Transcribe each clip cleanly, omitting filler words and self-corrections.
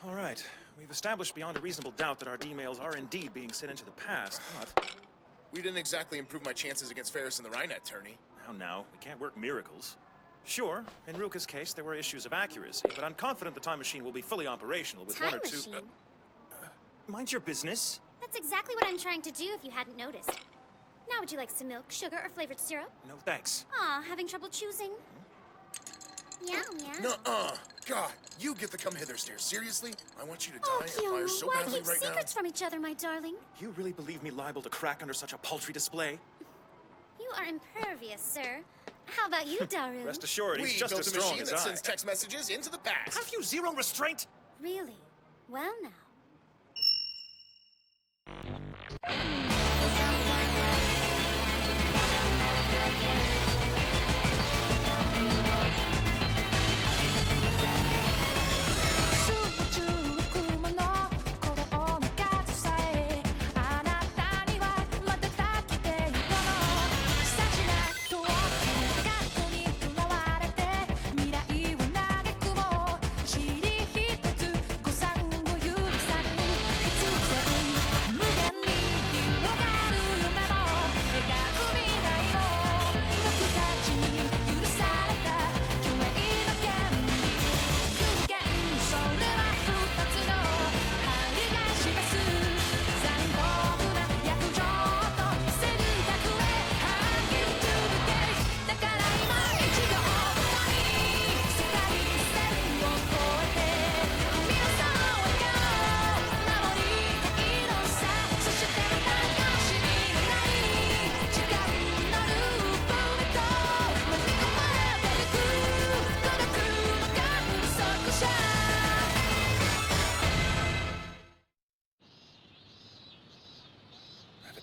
All right. We've established beyond a reasonable doubt that our D-mails are indeed being sent into the past, but... We didn't exactly improve my chances against Ferris and the Rhinet, attorney. Now, we can't work miracles. Sure, in Ruka's case, there were issues of accuracy, but I'm confident the time machine will be fully operational with one or two... Time machine? Mind your business. That's exactly what I'm trying to do if you hadn't noticed. Now would you like some milk, sugar, or flavored syrup? No thanks. Aw, having trouble choosing? Meow, meow. Nuh-uh. God, you get the come hither stare. Seriously? I want you to die Oh, on fire Keanu, so why badly keep right now. secrets from each other, my darling? You really believe me liable to crack under such a paltry display? You are impervious, sir. How about you, Daru? Rest assured, he's We just built as a strong machine as that I. sends text messages into the past. Have you zero restraint? Really? Well, now.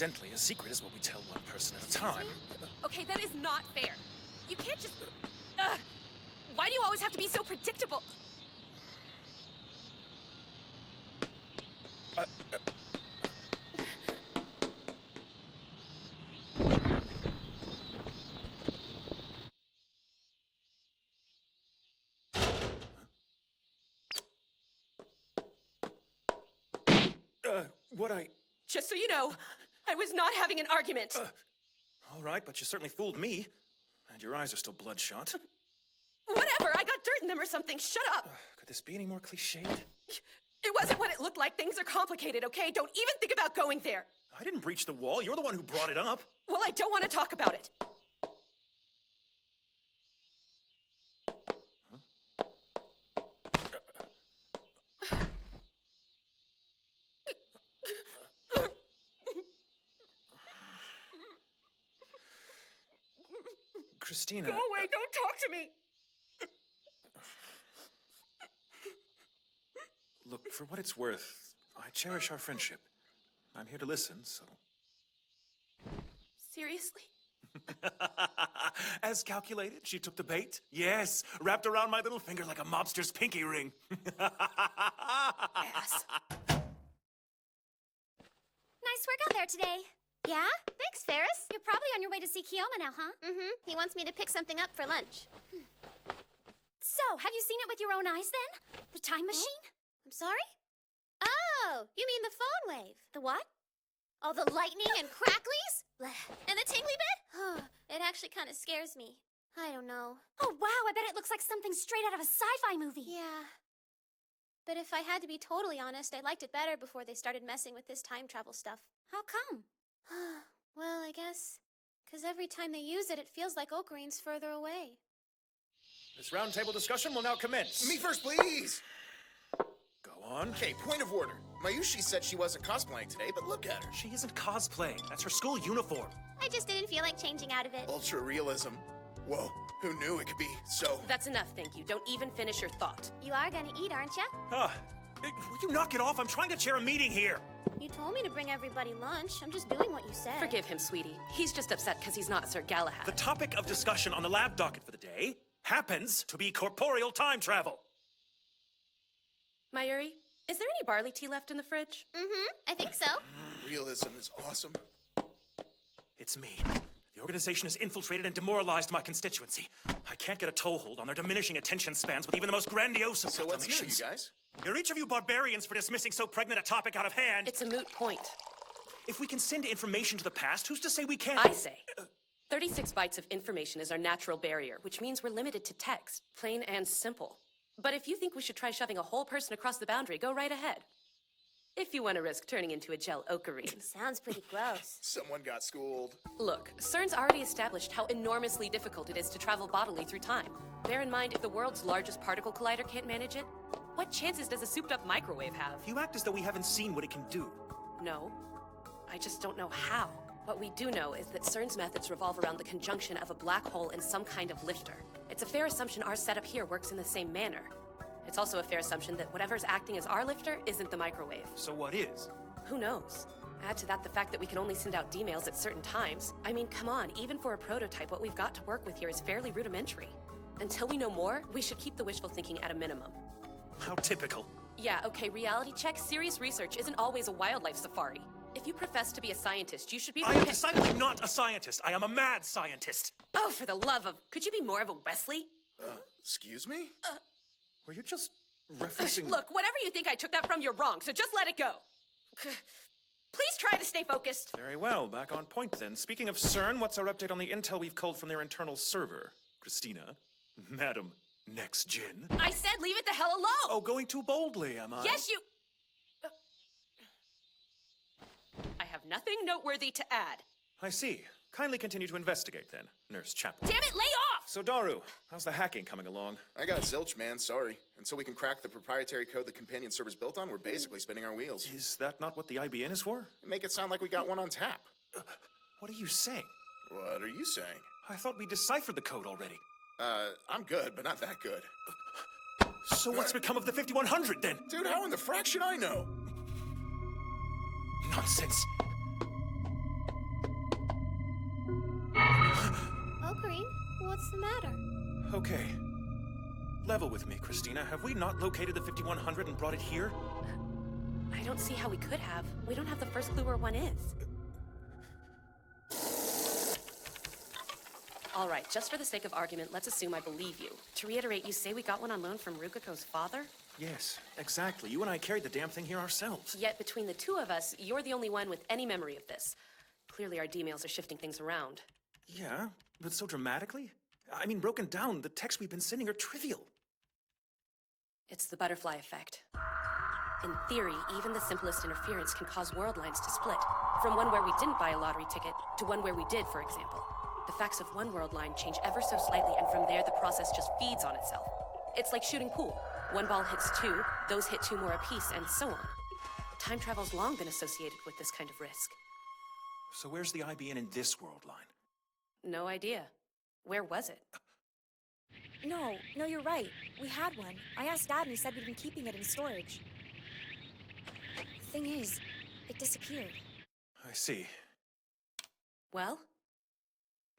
Evidently, a secret is what we tell one person at a time. Okay, that is not fair. You can't just... Why do you always have to be so predictable? What I... Just so you know, I was not having an argument. All right, but you certainly fooled me. And your eyes are still bloodshot. Whatever, I got dirt in them or something. Shut up. Could this be any more cliched? It wasn't what it looked like. Things are complicated, okay? Don't even think about going there. I didn't breach the wall. You're the one who brought it up. Well, I don't want to talk about it. Christina... Go away, don't talk to me. Look, for what it's worth, I cherish our friendship. I'm here to listen, so... Seriously? As calculated, she took the bait. Yes, wrapped around my little finger like a mobster's pinky ring. Ass. Nice work out there today. Yeah? Thanks, Ferris. You're probably on your way to see Keoma now, huh? Mm-hmm. He wants me to pick something up for lunch. So, have you seen it with your own eyes, then? The time machine? I'm sorry? Oh, you mean the phone wave. The what? Oh, the lightning and cracklies? And the tingly bit? It actually kind of scares me. I don't know. Oh, wow, I bet it looks like something straight out of a sci-fi movie. Yeah. But if I had to be totally honest, I liked it better before they started messing with this time travel stuff. How come? Well, I guess... 'cause every time they use it, it feels like Ocarina's further away. This roundtable discussion will now commence. Me first, please! Go on. Okay, point of order. Mayushi said she wasn't cosplaying today, but look at her. She isn't cosplaying. That's her school uniform. I just didn't feel like changing out of it. Ultra realism. Whoa, who knew it could be so... That's enough, thank you. Don't even finish your thought. You are gonna eat, aren't ya? Will you knock it off? I'm trying to chair a meeting here. You told me to bring everybody lunch. I'm just doing what you said. Forgive him, sweetie. He's just upset because he's not Sir Galahad. The topic of discussion on the lab docket for the day happens to be corporeal time travel. Mayuri, is there any barley tea left in the fridge? Mm-hmm, I think so. Realism is awesome. It's me. The organization has infiltrated and demoralized my constituency. I can't get a toehold on their diminishing attention spans with even the most grandiose of So what's new, you proclamations. guys? You're each of you barbarians for dismissing so pregnant a topic out of hand. It's a moot point. If we can send information to the past, who's to say we can't? I say 36 bytes of information is our natural barrier, which means we're limited to text, plain and simple. But if you think we should try shoving a whole person across the boundary, go right ahead. If you want to risk turning into a gel ocarine. Sounds pretty gross. Someone got schooled. Look, CERN's already established how enormously difficult it is to travel bodily through time. Bear in mind, if the world's largest particle collider can't manage it, what chances does a souped-up microwave have? You act as though we haven't seen what it can do. No. I just don't know how. What we do know is that CERN's methods revolve around the conjunction of a black hole and some kind of lifter. It's a fair assumption our setup here works in the same manner. It's also a fair assumption that whatever's acting as our lifter isn't the microwave. So what is? Who knows? Add to that the fact that we can only send out D-mails at certain times. I mean, come on, even for a prototype, what we've got to work with here is fairly rudimentary. Until we know more, we should keep the wishful thinking at a minimum. How typical. Yeah, okay, reality check. Serious research isn't always a wildlife safari. If you profess to be a scientist, you should be— I am decidedly not a scientist. I am a mad scientist. Oh, for the love of— Could you be more of a Wesley? Excuse me? Were you just referencing... Look, whatever you think I took that from, you're wrong, so just let it go. Please try to stay focused. Very well, back on point then. Speaking of CERN, what's our update on the intel we've culled from their internal server? Christina? Madam Next Gen? I said leave it the hell alone! Oh, going too boldly, am I? Yes, you— I have nothing noteworthy to add. I see. Kindly continue to investigate then, Nurse Chaplain. Damn it, lay off! So, Daru, how's the hacking coming along? I got zilch, man. Sorry. Until we can crack the proprietary code the companion server's built on, we're basically spinning our wheels. Is that not what the IBN is for? Make it sound like we got one on tap. What are you saying? What are you saying? I thought we deciphered the code already. I'm good, but not that good. So what's become of the 5100 then? Dude, how in the frack should I know? Nonsense. Ocarine, what's the matter? Okay. Level with me, Christina. Have we not located the 5100 and brought it here? I don't see how we could have. We don't have the first clue where one is. All right, just for the sake of argument, let's assume I believe you. To reiterate, you say we got one on loan from Rukako's father? Yes, exactly. You and I carried the damn thing here ourselves. Yet between the two of us, you're the only one with any memory of this. Clearly our D-mails are shifting things around. Yeah, but so dramatically? I mean, broken down, the texts we've been sending are trivial. It's the butterfly effect. In theory, even the simplest interference can cause world lines to split. From one where we didn't buy a lottery ticket to one where we did, for example. The facts of one world line change ever so slightly, and from there the process just feeds on itself. It's like shooting pool. One ball hits two, those hit two more apiece, and so on. Time travel's long been associated with this kind of risk. So where's the IBN in this world line? No idea. Where was it? No, you're right. We had one. I asked Dad and he said we'd been keeping it in storage. Thing is, it disappeared. I see. Well?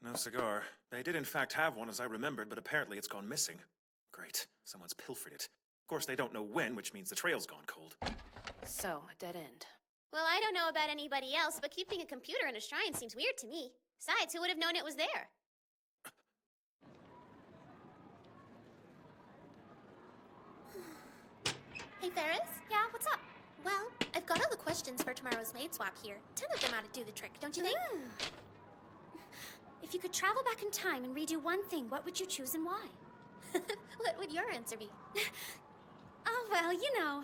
No cigar. They did in fact have one as I remembered, but apparently it's gone missing. Great. Someone's pilfered it. Of course, they don't know when, which means the trail's gone cold. So, a dead end. Well, I don't know about anybody else, but keeping a computer in a shrine seems weird to me. Besides, who would have known it was there? Hey, Ferris? Yeah, what's up? Well, I've got all the questions for tomorrow's maid swap here. 10 of them ought to do the trick, don't you think? If you could travel back in time and redo one thing, what would you choose and why? What would your answer be? Oh, well, you know,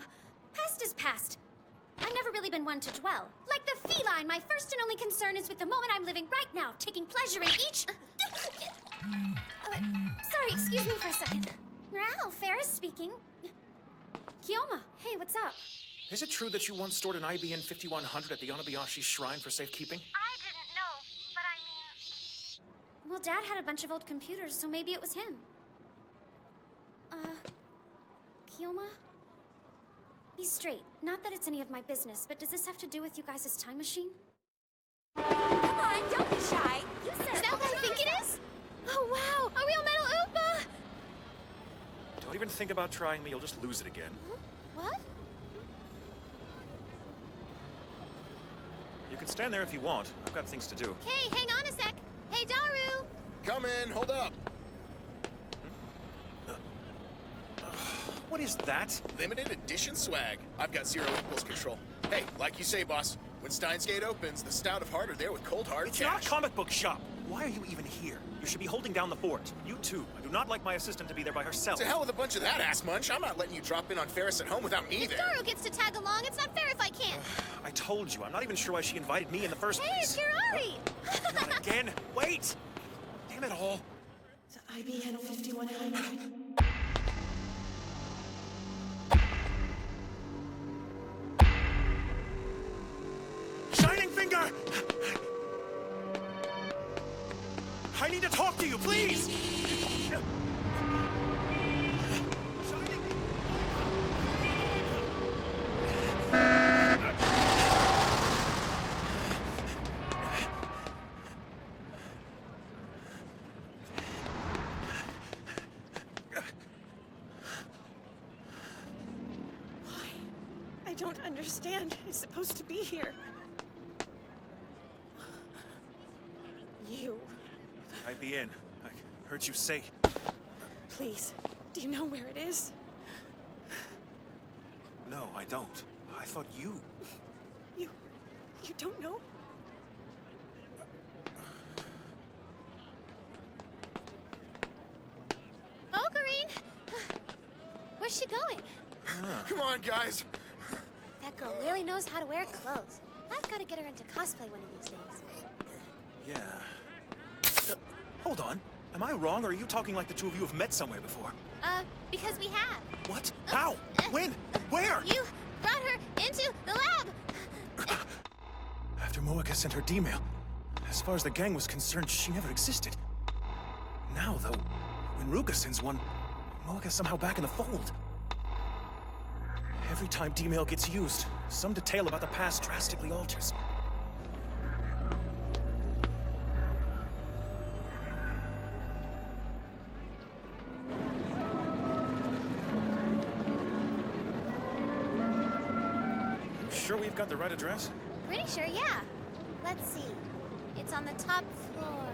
past is past. I've never really been one to dwell. Like the feline, my first and only concern is with the moment I'm living right now, taking pleasure in each... Sorry, excuse me for a second. Wow, Ferris speaking. Kioma, hey, what's up? Is it true that you once stored an IBN 5100 at the Onobayashi Shrine for safekeeping? I didn't know, but I mean... Well, Dad had a bunch of old computers, so maybe it was him. Kioma? Be straight. Not that it's any of my business, but does this have to do with you guys' time machine? Come on, don't be shy. You said Is that what I think it is? Oh, wow! A real metal Oopa! Don't even think about trying me, you'll just lose it again. What? You can stand there if you want. I've got things to do. Hey, hang on a sec! Hey, Daru! Come in, hold up. What is that? Limited edition swag. I've got zero equals control. Hey, like you say, boss, when Steins Gate opens, the Stout of Heart are there with cold hard It's cash. not a comic book shop. Why are you even here? You should be holding down the fort. You too. I do not like my assistant to be there by herself. To hell with a bunch of that ass munch. I'm not letting you drop in on Ferris at home without me there. Goro gets to tag along. It's not fair if I can't. I told you, I'm not even sure why she invited me in the first Hey, place. it's Kirari! Not again. Wait! Damn it all. The IBN 5100. Shining Finger! I need to talk to you, please! Shining... I don't understand. It's supposed to be here. You. I'd be in. I heard you say... Please. Do you know where it is? No, I don't. I thought you... You don't know? Ocarine! Where's she going? Come on, guys. That girl really knows how to wear clothes. I've got to get her into cosplay one of these days. Yeah. Hold on. Am I wrong, or are you talking like the two of you have met somewhere before? Because we have. What? How? When? Where? You brought her into the lab! After Moeka sent her D-mail, as far as the gang was concerned, she never existed. Now, though, when Ruka sends one, Moeka's somehow back in the fold. Every time D-mail gets used, some detail about the past drastically alters. Sure we've got the right address? Pretty sure, yeah. Let's see. It's on the top floor.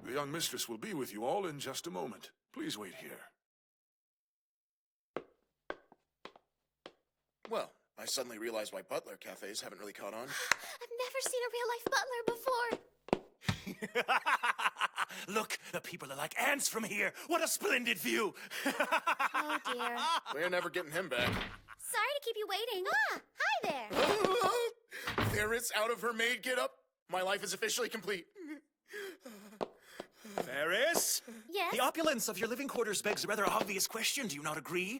The young mistress will be with you all in just a moment. Please wait here. Well, I suddenly realized why butler cafes haven't really caught on. I've never seen a real-life butler before. Look, the people are like ants from here. What a splendid view! Oh, dear. We're never getting him back. Sorry to keep you waiting. Hi there. Ferris out of her maid get-up. My life is officially complete. Ferris? Yes? The opulence of your living quarters begs a rather obvious question. Do you not agree?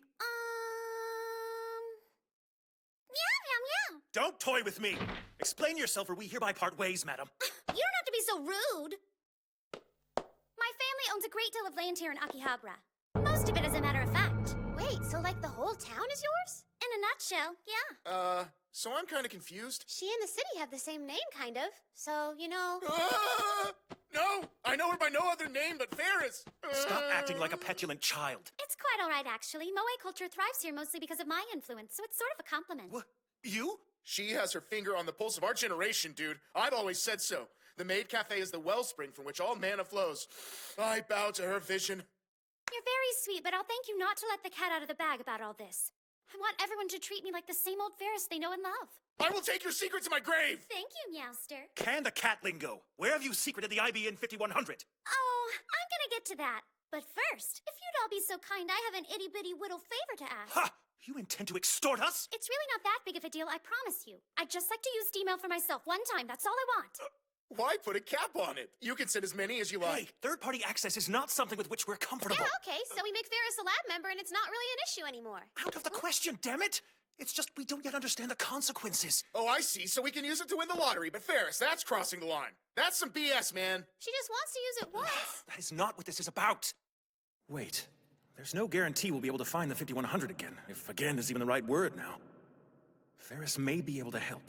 Meow, meow, meow. Don't toy with me. Explain yourself or we hereby part ways, madam. You don't have to be so rude. My family owns a great deal of land here in Akihabara. Most of it, as a matter of fact. Wait, so like the whole town is yours? In a nutshell, yeah. So I'm kind of confused. She and the city have the same name, kind of. So, you know... No! I know her by no other name but Ferris! Stop acting like a petulant child. It's quite all right, actually. Moe culture thrives here mostly because of my influence, so it's sort of a compliment. What? You? She has her finger on the pulse of our generation, dude. I've always said so. The Maid Cafe is the wellspring from which all mana flows. I bow to her vision. You're very sweet, but I'll thank you not to let the cat out of the bag about all this. I want everyone to treat me like the same old Ferris they know and love. I will take your secret to my grave! Thank you, Meowster. Can the cat lingo? Where have you secreted the IBN 5100? Oh, I'm gonna get to that. But first, if you'd all be so kind, I have an itty-bitty whittle favor to ask. Ha! You intend to extort us? It's really not that big of a deal, I promise you. I'd just like to use D-mail for myself one time, that's all I want. Why put a cap on it? You can send as many as you Hey, like. third-party access is not something with which we're comfortable. Yeah, okay, so we make Ferris a lab member and it's not really an issue anymore. Out of the question, damn it! It's just we don't yet understand the consequences. Oh, I see. So we can use it to win the lottery. But Ferris, that's crossing the line. That's some BS, man. She just wants to use it once. That is not what this is about. Wait. There's no guarantee we'll be able to find the 5100 again, if again is even the right word now. Ferris may be able to help.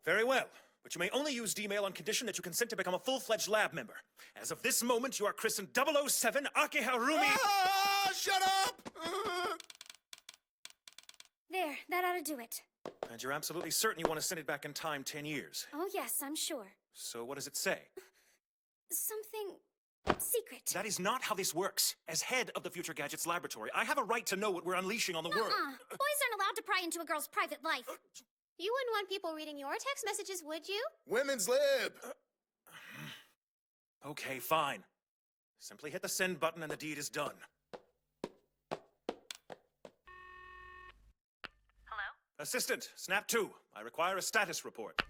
Very well. But you may only use D-mail on condition that you consent to become a full-fledged lab member. As of this moment, you are christened 007 Akiharumi... Ah, shut up! There, that ought to do it. And you're absolutely certain you want to send it back in time 10 years. Oh yes, I'm sure. So what does it say? something secret. That is not how this works. As head of the Future Gadgets Laboratory, I have a right to know what we're unleashing on the world. Boys aren't allowed to pry into a girl's private life. You wouldn't want people reading your text messages, would you? Women's lib! Okay, fine. Simply hit the send button and the deed is done. Hello? Assistant, Snap 2. I require a status report.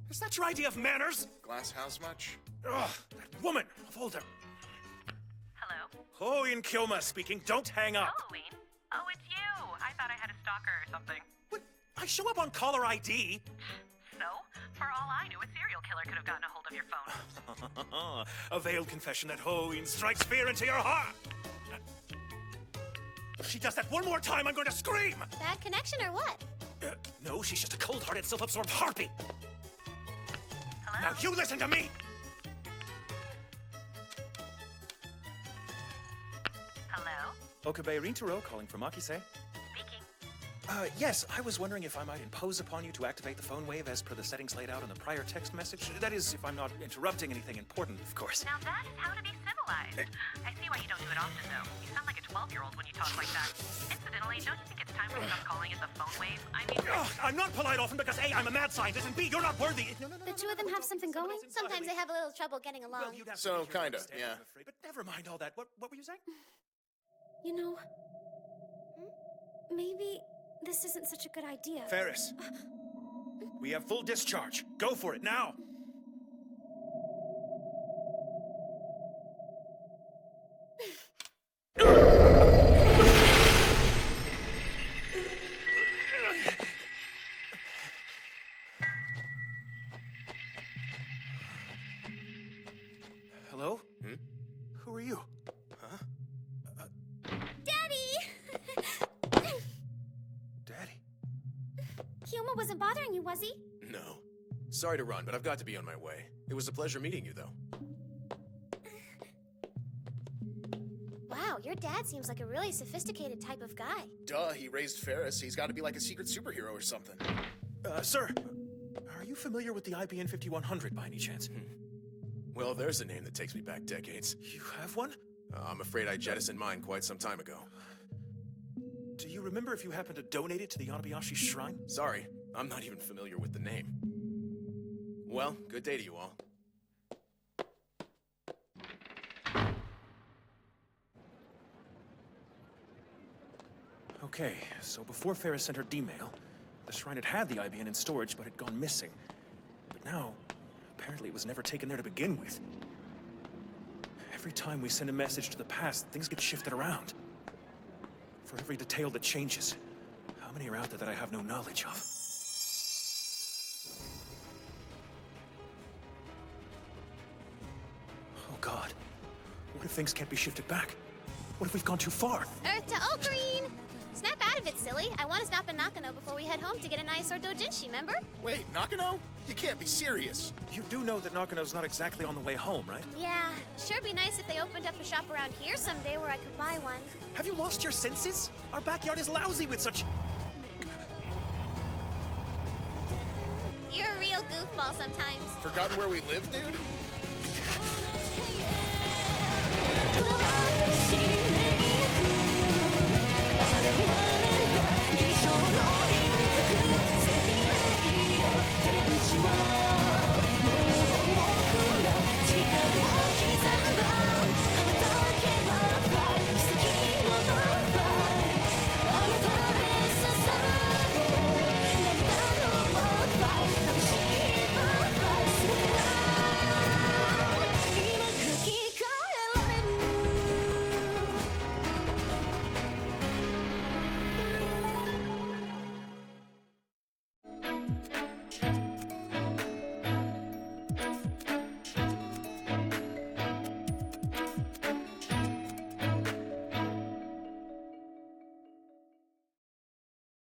Is that your idea of manners? Glass house much? Ugh, that woman! Hold her. Hello? Ian Kilma speaking. Don't hang up. Halloween? Oh, it's you. I thought I had a stalker or something. What? I show up on caller ID. So, for all I knew, a serial killer could have gotten a hold of your phone. A veiled confession that Ian strikes fear into your heart. If she does that one more time, I'm going to scream! Bad connection or what? No, she's just a cold-hearted, self-absorbed harpy. Hello? Now you listen to me! Hello? Okabe Rintaro calling from Akise. Speaking. Yes, I was wondering if I might impose upon you to activate the phone wave as per the settings laid out in the prior text message. That is, if I'm not interrupting anything important, of course. Now that is how to be civilized. I see why you don't do it often, though. You sound like a 12-year-old when you talk like that. Incidentally, don't you think it's time we stop calling it the phone wave? I mean... Ugh, I'm not polite often because A, I'm a mad scientist, and B, you're not worthy. No, The two of them have something going? Sometimes they have a little trouble getting along. Well, you'd have So, to be here to kinda, understand, yeah. I'm afraid, but never mind all that. What were you saying? You know, maybe this isn't such a good idea. Ferris, we have full discharge. Go for it now. Hello? Who are you? Daddy! Daddy? Hyoma wasn't bothering you, was he? No. Sorry to run, but I've got to be on my way. It was a pleasure meeting you, though. Wow, your dad seems like a really sophisticated type of guy. Duh, he raised Ferris. He's got to be like a secret superhero or something. Sir, are you familiar with the IBN 5100 by any chance? Well, there's a name that takes me back decades. You have one? I'm afraid I jettisoned mine quite some time ago. Do you remember if you happened to donate it to the Anabayashi Shrine? Sorry, I'm not even familiar with the name. Well, good day to you all. Okay, so before Ferris sent her D-mail, the shrine had the IBN in storage, but had gone missing. But now, apparently it was never taken there to begin with. Every time we send a message to the past, things get shifted around. For every detail that changes, how many are out there that I have no knowledge of? Oh God, what if things can't be shifted back? What if we've gone too far? Earth to Ocarine! Snap out of it, silly. I want to stop in Nakano before we head home to get a nice Dojinshi, remember? Wait, Nakano? You can't be serious. You do know that Nakano's not exactly on the way home, right? Yeah, sure be nice if they opened up a shop around here someday where I could buy one. Have you lost your senses? Our backyard is lousy with such... You're a real goofball sometimes. Forgotten where we live, dude?